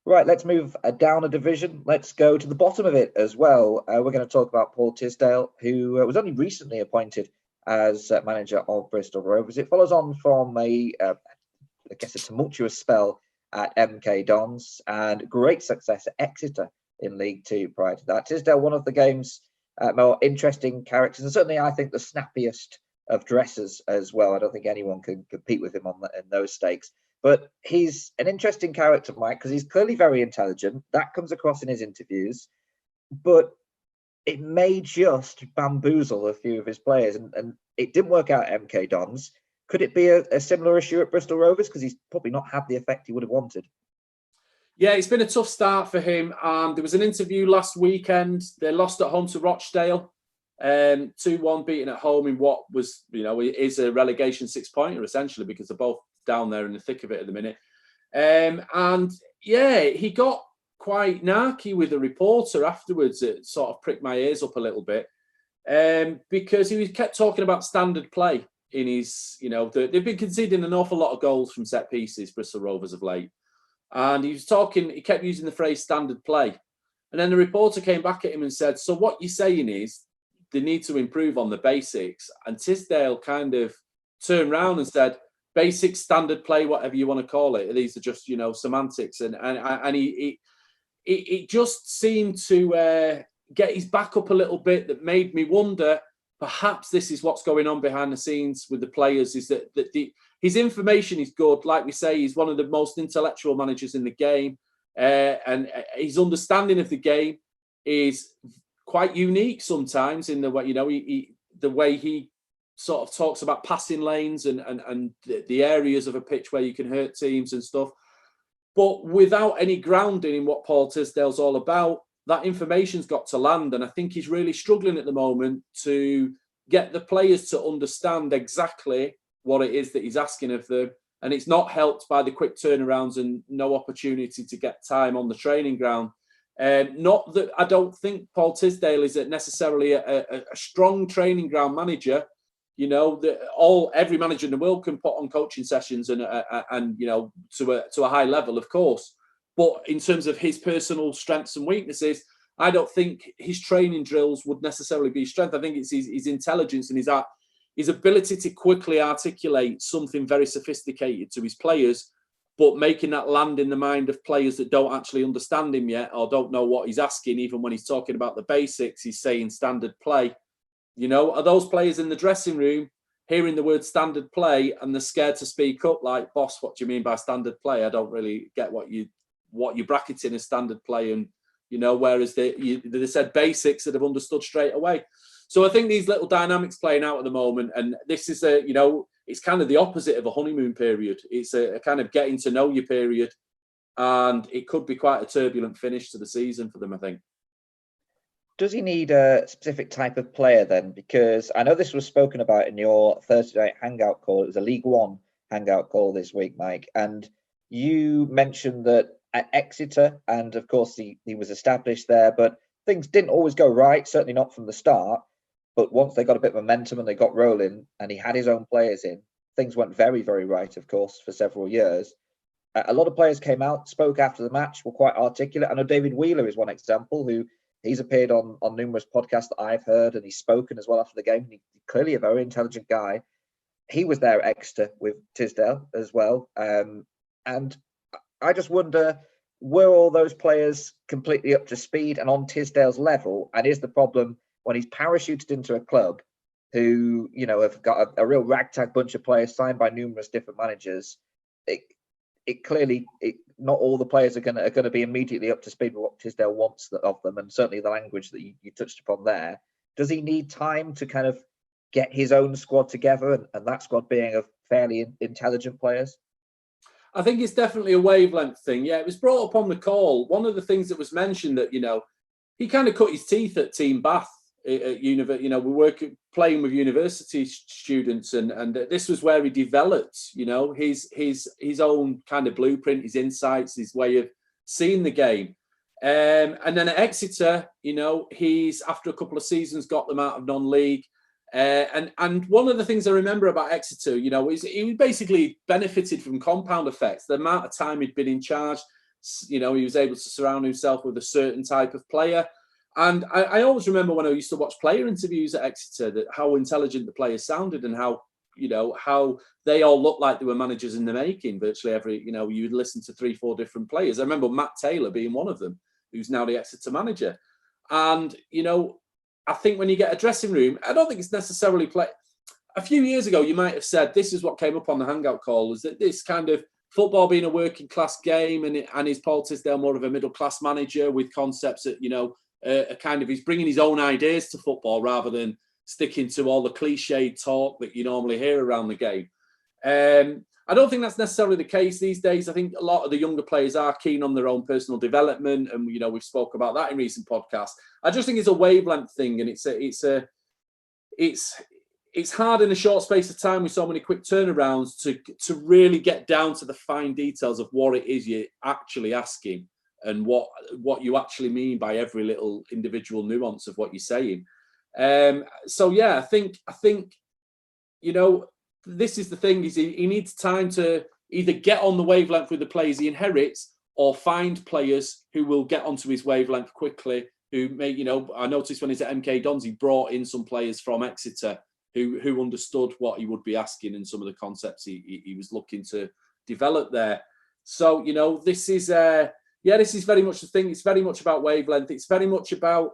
Right, let's move down a division. Let's go to the bottom of it as well. We're going to talk about Paul Tisdale, who was only recently appointed as manager of Bristol Rovers. It follows on from a tumultuous spell at MK Dons and great success at Exeter in League Two prior to that. Tisdale, one of the game's more interesting characters, and certainly I think the snappiest of dressers as well. I don't think anyone can compete with him in those stakes. But he's an interesting character, Mike, because he's clearly very intelligent. That comes across in his interviews. But it may just bamboozle a few of his players. And it didn't work out at MK Dons. Could it be a similar issue at Bristol Rovers? Because he's probably not had the effect he would have wanted. Yeah, it's been a tough start for him. There was an interview last weekend. They lost at home to Rochdale. 2-1 beaten at home in what was, is a relegation 6-pointer, essentially, because they're both down there in the thick of it at the minute. And yeah, he got quite narky with the reporter afterwards. It sort of pricked my ears up a little bit because he kept talking about standard play in his, they've been conceding an awful lot of goals from set pieces, Bristol Rovers of late. And he kept using the phrase standard play. And then the reporter came back at him and said, so what you're saying is they need to improve on the basics. And Tisdale kind of turned around and said, basic, standard play, whatever you want to call it. These are just, semantics. And he just seemed to get his back up a little bit. That made me wonder, perhaps this is what's going on behind the scenes with the players, is that his information is good. Like we say, he's one of the most intellectual managers in the game. And his understanding of the game is quite unique sometimes in the way, the way he sort of talks about passing lanes and the areas of a pitch where you can hurt teams and stuff. But without any grounding in what Paul Tisdale's all about, that information's got to land. And I think he's really struggling at the moment to get the players to understand exactly what it is that he's asking of them. And it's not helped by the quick turnarounds and no opportunity to get time on the training ground. Not that I don't think Paul Tisdale is necessarily a strong training ground manager. Every manager in the world can put on coaching sessions and to a high level, of course. But in terms of his personal strengths and weaknesses, I don't think his training drills would necessarily be strength. I think it's his intelligence and his ability to quickly articulate something very sophisticated to his players, but making that land in the mind of players that don't actually understand him yet or don't know what he's asking. Even when he's talking about the basics, he's saying standard play. Are those players in the dressing room hearing the word standard play and they're scared to speak up? Like, boss, what do you mean by standard play? I don't really get what you're bracketing as standard play. And whereas they said basics that have understood straight away. So I think these little dynamics playing out at the moment, and this is it's kind of the opposite of a honeymoon period. It's a kind of getting to know you period, and it could be quite a turbulent finish to the season for them, I think. Does he need a specific type of player then? Because I know this was spoken about in your Thursday night hangout call. It was a League One hangout call this week, Mike. And you mentioned that at Exeter, and of course he was established there, but things didn't always go right, certainly not from the start. But once they got a bit of momentum and they got rolling and he had his own players in, things went very, very right, of course, for several years. A lot of players came out, spoke after the match, were quite articulate. I know David Wheeler is one example who he's appeared on numerous podcasts that I've heard, and he's spoken as well after the game. He's clearly a very intelligent guy. He was there at Exeter with Tisdale as well. And I just wonder, were all those players completely up to speed and on Tisdale's level? And is the problem when he's parachuted into a club who, have got a real ragtag bunch of players signed by numerous different managers, it clearly, not all the players are going to be immediately up to speed with what Tisdale wants of them, and certainly the language that you touched upon there. Does he need time to kind of get his own squad together, and that squad being of fairly intelligent players? I think it's definitely a wavelength thing. Yeah, it was brought up on the call. One of the things that was mentioned that, he kind of cut his teeth at Team Bath at university. We work playing with university students, and this was where he developed, his own kind of blueprint, his insights, his way of seeing the game. And then at Exeter, he's after a couple of seasons got them out of non-league. And one of the things I remember about Exeter, is he basically benefited from compound effects. The amount of time he'd been in charge, He was able to surround himself with a certain type of player. And I always remember when I used to watch player interviews at Exeter, that how intelligent the players sounded and how they all looked like they were managers in the making. Virtually every, you would listen to 3-4 different players. I remember Matt Taylor being one of them, who's now the Exeter manager. And, I think when you get a dressing room, I don't think it's necessarily a few years ago, you might have said, this is what came up on the hangout call, is that this kind of football being a working class game, and is Paul Tisdale more of a middle class manager with concepts that, he's bringing his own ideas to football rather than sticking to all the cliched talk that you normally hear around the game. I don't think that's necessarily the case these days. I think a lot of the younger players are keen on their own personal development, and we've spoke about that in recent podcasts. I just think it's a wavelength thing, and it's hard in a short space of time with so many quick turnarounds to really get down to the fine details of what it is you're actually asking and what you actually mean by every little individual nuance of what you're saying. I think this is the thing, is he needs time to either get on the wavelength with the players he inherits, or find players who will get onto his wavelength quickly, who may, I noticed when he's at MK Dons, he brought in some players from Exeter who understood what he would be asking and some of the concepts he was looking to develop there. So, this is very much the thing. It's very much about wavelength. It's very much about,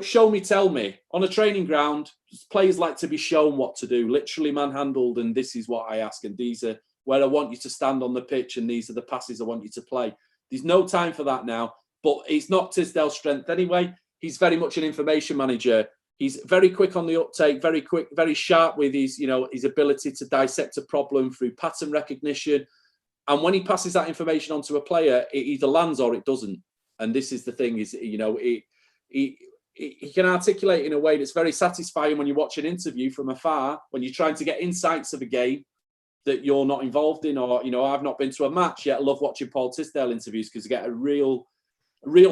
show me, tell me. On a training ground, players like to be shown what to do, literally manhandled, and this is what I ask, and these are where I want you to stand on the pitch, and these are the passes I want you to play. There's no time for that now, but it's not Tisdale's strength anyway. He's very much an information manager. He's very quick on the uptake, very quick, very sharp with his ability to dissect a problem through pattern recognition. And when he passes that information onto a player, it either lands or it doesn't. And this is the thing, is, he can articulate in a way that's very satisfying when you watch an interview from afar, when you're trying to get insights of a game that you're not involved in, or, I've not been to a match yet. I love watching Paul Tisdale interviews because you get a real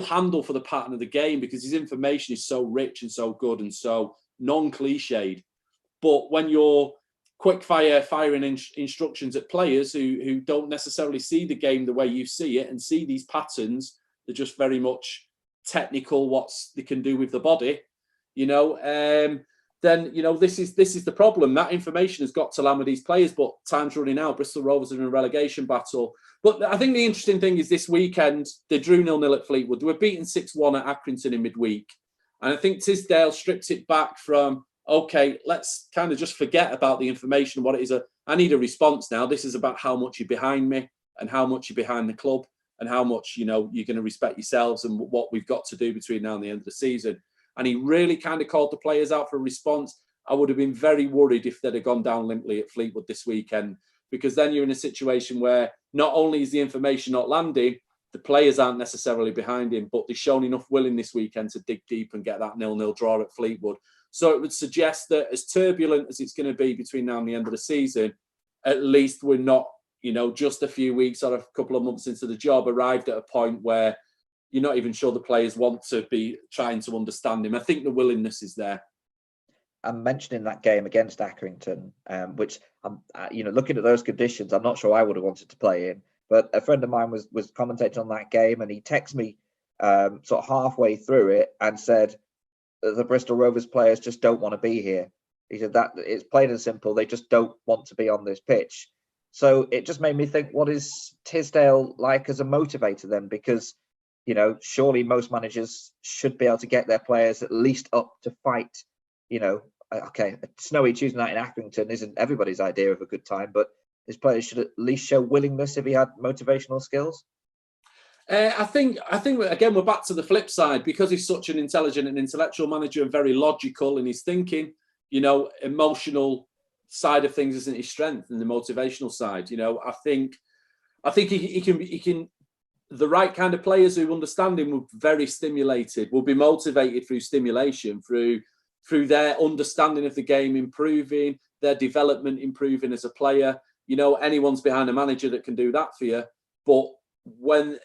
handle for the pattern of the game, because his information is so rich and so good and so non-cliched. But when you're firing instructions at players who don't necessarily see the game the way you see it and see these patterns, they're just very much technical, what they can do with the body, then this is the problem. That information has got to land with these players, but time's running out. Bristol Rovers are in a relegation battle. But I think the interesting thing is this weekend, they drew 0-0 at Fleetwood. They were beaten 6-1 at Accrington in midweek. And I think Tisdale stripped it back from, okay, let's kind of just forget about the information, what it is. I need a response now. This is about how much you're behind me and how much you're behind the club and how much, you're going to respect yourselves and what we've got to do between now and the end of the season. And he really kind of called the players out for a response. I would have been very worried if they'd have gone down limply at Fleetwood this weekend, because then you're in a situation where not only is the information not landing, the players aren't necessarily behind him, but they've shown enough willing this weekend to dig deep and get that 0-0 draw at Fleetwood. So it would suggest that as turbulent as it's going to be between now and the end of the season, at least we're not, just a few weeks or a couple of months into the job, arrived at a point where you're not even sure the players want to be trying to understand him. I think the willingness is there. I'm mentioning that game against Accrington, which I'm, looking at those conditions, I'm not sure I would have wanted to play in. But a friend of mine was commentating on that game, and he texted me sort of halfway through it and said the Bristol Rovers players just don't want to be here. He said that it's plain and simple; they just don't want to be on this pitch. So it just made me think, what is Tisdale like as a motivator then? Because surely most managers should be able to get their players at least up to fight. Okay, a snowy Tuesday night in Accrington isn't everybody's idea of a good time, but his players should at least show willingness if he had motivational skills. I think again, we're back to the flip side, because he's such an intelligent and intellectual manager and very logical in his thinking. Emotional side of things isn't his strength, and the motivational side. I think he can. The right kind of players who understand him will be very stimulated, will be motivated through stimulation, through their understanding of the game improving, their development improving as a player. Anyone's behind a manager that can do that for you. But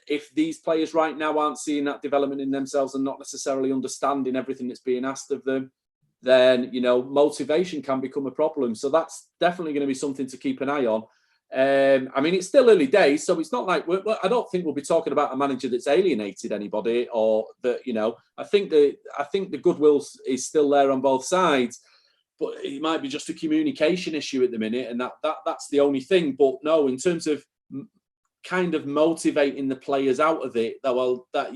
if these players right now aren't seeing that development in themselves and not necessarily understanding everything that's being asked of them, then, motivation can become a problem. So that's definitely going to be something to keep an eye on. I mean, it's still early days, so it's not like I don't think we'll be talking about a manager that's alienated anybody, or that, you know. I think the goodwill is still there on both sides, but it might be just a communication issue at the minute, and that's the only thing. But no, in terms of kind of motivating the players out of it, that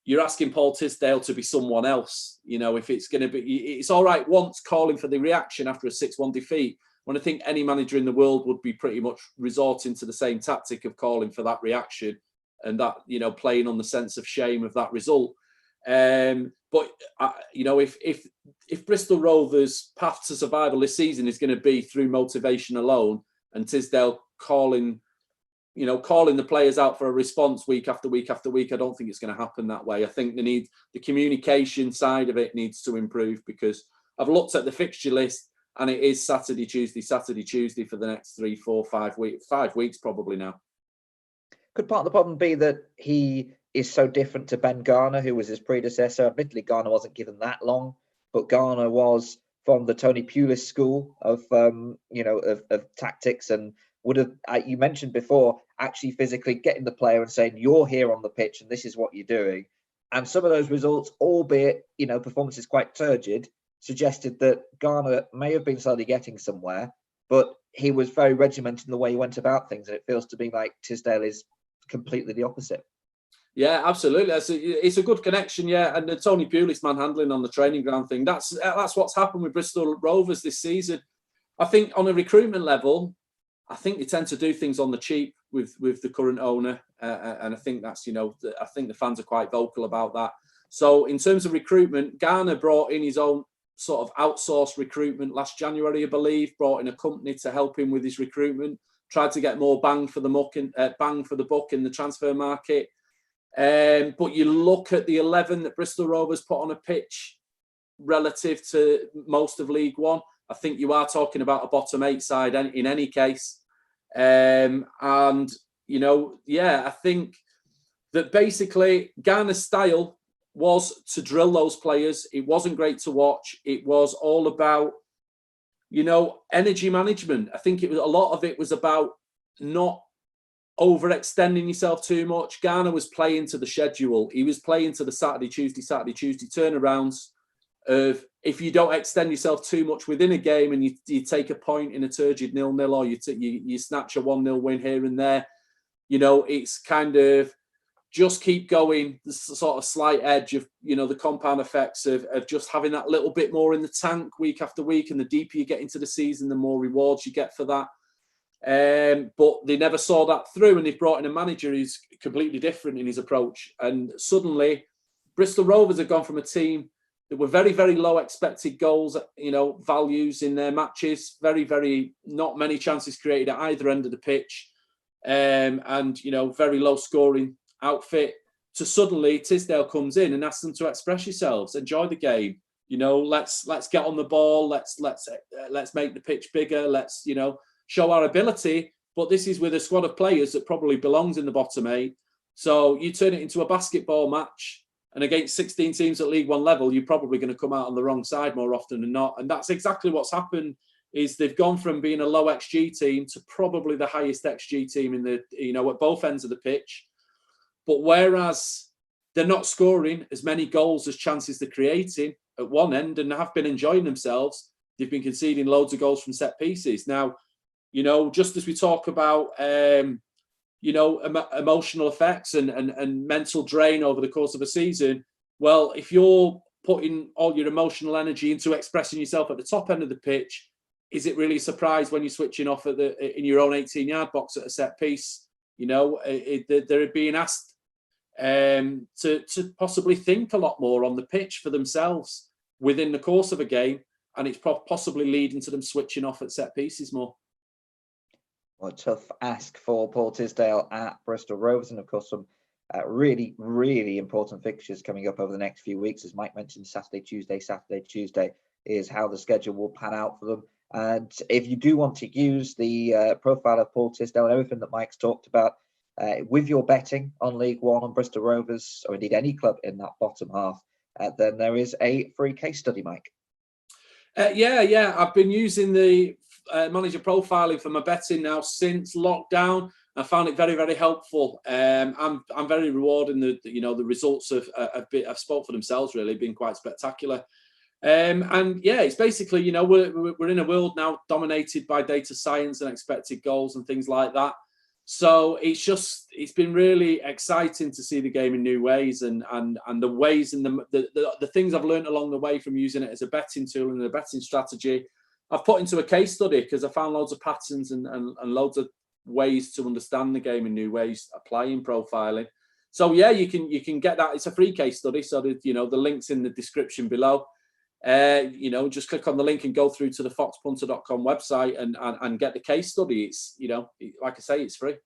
you're asking Paul Tisdale to be someone else. You know, if it's going to be, it's all right once calling for the reaction after a 6-1 defeat, when I think any manager in the world would be pretty much resorting to the same tactic of calling for that reaction, and that, you know, playing on the sense of shame of that result. But you know, if Bristol Rovers' path to survival this season is going to be through motivation alone, and Tisdale calling the players out for a response week after week after week, I don't think it's going to happen that way. I think the communication side of it needs to improve, because I've looked at the fixture list and it is Saturday, Tuesday for the next 3, 4, 5 weeks, 5 weeks probably now. Could part of the problem be that he is so different to Ben Garner, who was his predecessor? Admittedly, Garner wasn't given that long, but Garner was from the Tony Pulis school of tactics, and would have, you mentioned before, actually physically getting the player and saying, you're here on the pitch and this is what you're doing. And some of those results, albeit, you know, performances quite turgid, suggested that Garner may have been slowly getting somewhere, but he was very regimented in the way he went about things. And it feels to be like Tisdale is completely the opposite. Yeah, absolutely. It's a good connection, yeah. And the Tony Pulis manhandling on the training ground thing, that's what's happened with Bristol Rovers this season. I think on a recruitment level, I think they tend to do things on the cheap with the current owner, and I think that's, you know, I think the fans are quite vocal about that. So in terms of recruitment, Garner brought in his own sort of outsourced recruitment last January, I believe. Brought in a company to help him with his recruitment. Tried to get more bang for the buck in the transfer market. But you look at the 11 that Bristol Rovers put on a pitch relative to most of League One, I think you are talking about a bottom 8 side in any case. And, you know, yeah, I think that basically Garner's style was to drill those players. It wasn't great to watch. It was all about, you know, energy management. I think a lot of it was about not overextending yourself too much. Garner was playing to the schedule. He was playing to the Saturday, Tuesday turnarounds of, if you don't extend yourself too much within a game and you take a point in a turgid 0-0, or you snatch a 1-0 win here and there, you know, it's kind of just keep going, the sort of slight edge of, you know, the compound effects of just having that little bit more in the tank week after week. And the deeper you get into the season, the more rewards you get for that. But they never saw that through, and they've brought in a manager who's completely different in his approach. And suddenly, Bristol Rovers have gone from a team that were very, very low expected goals, you know, values in their matches, very, very not many chances created at either end of the pitch, and, you know, very low scoring outfit, to suddenly Tisdale comes in and asks them to express yourselves, enjoy the game, you know, let's get on the ball, let's make the pitch bigger, let's, you know, show our ability. But this is with a squad of players that probably belongs in the bottom 8. So you turn it into a basketball match, and against 16 teams at League One level, you're probably going to come out on the wrong side more often than not. And that's exactly what's happened. Is they've gone from being a low XG team to probably the highest XG team in the, you know, at both ends of the pitch. But whereas they're not scoring as many goals as chances they're creating at one end, and have been enjoying themselves, they've been conceding loads of goals from set pieces. Now, you know, just as we talk about, you know, emotional effects and mental drain over the course of a season, well, if you're putting all your emotional energy into expressing yourself at the top end of the pitch, is it really a surprise when you're switching off in your own 18-yard box at a set piece? You know, they're being asked to possibly think a lot more on the pitch for themselves within the course of a game, and it's possibly leading to them switching off at set pieces more. Well, a tough ask for Paul Tisdale at Bristol Rovers, and of course some really, really important fixtures coming up over the next few weeks. As Mike mentioned, Saturday, Tuesday is how the schedule will pan out for them. And if you do want to use the profile of Paul Tisdale and everything that Mike's talked about with your betting on League One, on Bristol Rovers, or indeed any club in that bottom half, then there is a free case study, Mike. Yeah. I've been using the Manager Profiling for my betting now since lockdown. I found it very, very helpful. I'm very rewarding. The results have spoke for themselves. Really, been quite spectacular. And yeah, it's basically, we're in a world now dominated by data science and expected goals and things like that. So it's been really exciting to see the game in new ways, and the ways and the things I've learned along the way from using it as a betting tool and a betting strategy, I've put into a case study because I found loads of patterns and loads of ways to understand the game in new ways, applying profiling. So yeah, you can get that. It's a free case study, so the link's in the description below. Just click on the link and go through to the foxpunter.com website and get the case study. It's, like I say, it's free.